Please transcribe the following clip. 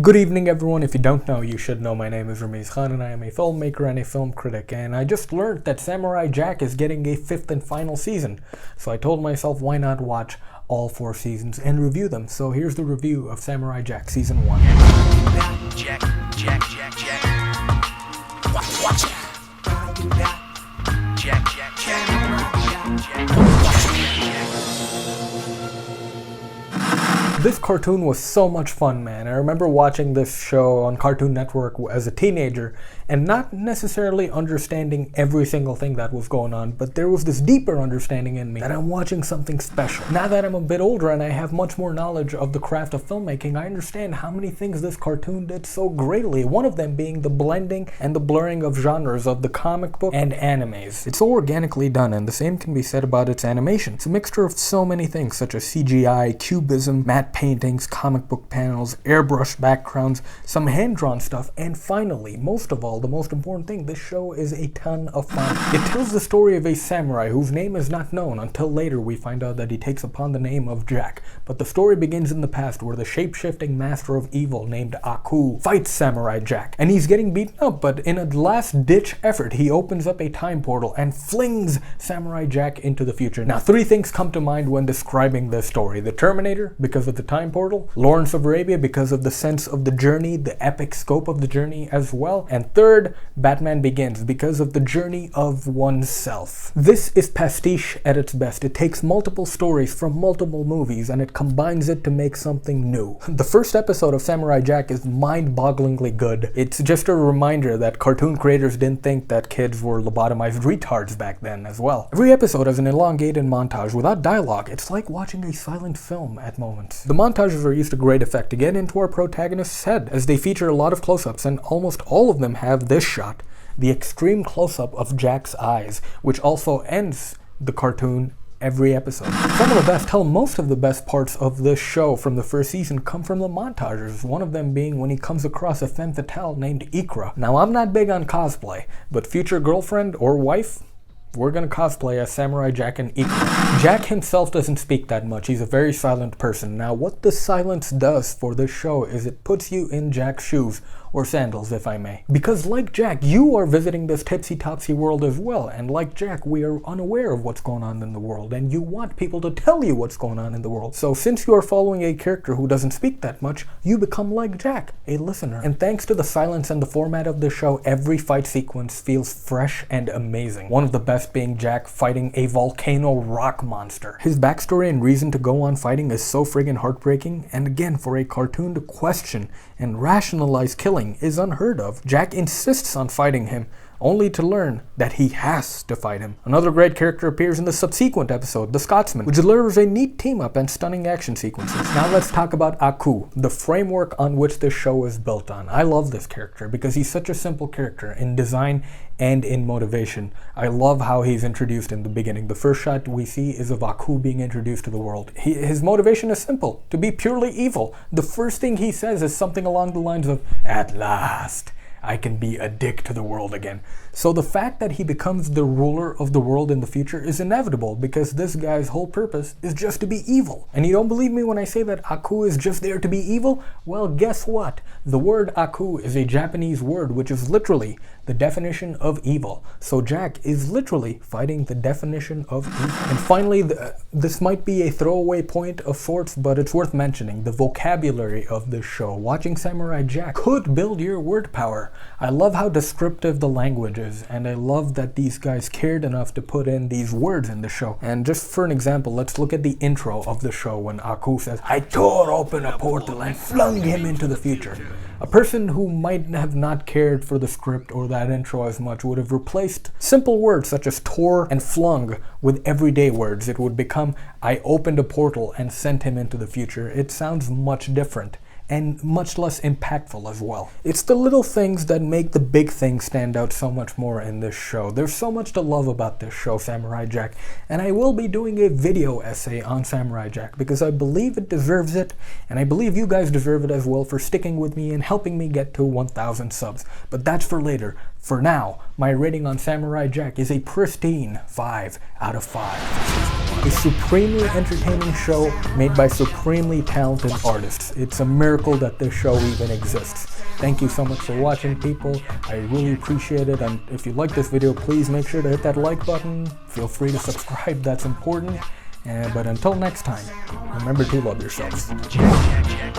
Good evening, everyone. If you don't know, you should know. My name is Rameez and I am a filmmaker and a film critic, and I just learned that Samurai Jack is getting a 5th and final season. So I told myself, why not watch all 4 seasons and review them? So here's the review of Samurai Jack Season 1. Jack. Watch it. Jack. This cartoon was so much fun, man. I remember watching this show on Cartoon Network as a teenager and not necessarily understanding every single thing that was going on, but there was this deeper understanding in me that I'm watching something special. Now that I'm a bit older and I have much more knowledge of the craft of filmmaking, I understand how many things this cartoon did so greatly, one of them being the blending and the blurring of genres of the comic book and animes. It's so organically done, and the same can be said about its animation. It's a mixture of so many things such as CGI, cubism, matte paintings, comic book panels, airbrush backgrounds, some hand-drawn stuff, and finally, most of all, the most important thing, this show is a ton of fun. It tells the story of a samurai whose name is not known until later we find out that he takes upon the name of Jack. But the story begins in the past where the shape-shifting master of evil named Aku fights Samurai Jack. And he's getting beaten up, but in a last-ditch effort, he opens up a time portal and flings Samurai Jack into the future. Now, 3 things come to mind when describing this story. The Terminator, because of the time portal, Lawrence of Arabia because of the sense of the journey, the epic scope of the journey as well, and third, Batman Begins because of the journey of oneself. This is pastiche at its best. It takes multiple stories from multiple movies and it combines it to make something new. The first episode of Samurai Jack is mind-bogglingly good. It's just a reminder that cartoon creators didn't think that kids were lobotomized retards back then as well. Every episode has an elongated montage without dialogue. It's like watching a silent film at moments. The montages are used to great effect to get into our protagonist's head, as they feature a lot of close-ups, and almost all of them have this shot, the extreme close-up of Jack's eyes, which also ends the cartoon every episode. Some of the best, most of the best parts of this show from the first season come from the montages, one of them being when he comes across a femme fatale named Ikra. Now, I'm not big on cosplay, but future girlfriend or wife, we're gonna cosplay as Samurai Jack and Ikra. Jack himself doesn't speak that much. He's a very silent person. Now, what the silence does for this show is it puts you in Jack's shoes, or sandals, if I may. Because like Jack, you are visiting this tipsy-topsy world as well, and like Jack, we are unaware of what's going on in the world, and you want people to tell you what's going on in the world. So since you are following a character who doesn't speak that much, you become like Jack, a listener. And thanks to the silence and the format of the show, every fight sequence feels fresh and amazing. One of the best being Jack fighting a volcano rock monster. His backstory and reason to go on fighting is so friggin' heartbreaking, and again, for a cartoon to question and rationalize killing is unheard of. Jack insists on fighting him, only to learn that he has to fight him. Another great character appears in the subsequent episode, the Scotsman, which delivers a neat team-up and stunning action sequences. Now let's talk about Aku, the framework on which this show is built on. I love this character because he's such a simple character in design and in motivation. I love how he's introduced in the beginning. The first shot we see is of Aku being introduced to the world. His motivation is simple, to be purely evil. The first thing he says is something along the lines of, "At last, I can be a dick to the world again." So the fact that he becomes the ruler of the world in the future is inevitable because this guy's whole purpose is just to be evil. And you don't believe me when I say that Aku is just there to be evil? Well, guess what? The word Aku is a Japanese word which is literally the definition of evil. So Jack is literally fighting the definition of evil. And finally, this might be a throwaway point of sorts, but it's worth mentioning. The vocabulary of this show. Watching Samurai Jack could build your word power. I love how descriptive the language is, and I love that these guys cared enough to put in these words in the show. And just for an example, let's look at the intro of the show when Aku says, "I tore open a portal and flung him into the future." A person who might have not cared for the script or that intro as much would have replaced simple words such as tore and flung with everyday words. It would become, "I opened a portal and sent him into the future." It sounds much different and much less impactful as well. It's the little things that make the big things stand out so much more in this show. There's so much to love about this show, Samurai Jack, and I will be doing a video essay on Samurai Jack because I believe it deserves it, and I believe you guys deserve it as well for sticking with me and helping me get to 1,000 subs. But that's for later. For now, my rating on Samurai Jack is a pristine 5 out of 5. a supremely entertaining show made by supremely talented artists. It's a miracle that this show even exists. Thank you so much for watching, people. I really appreciate it, and if you like this video, please make sure to hit that like button. Feel free to subscribe, that's important. But until next time, remember to love yourselves. Jack.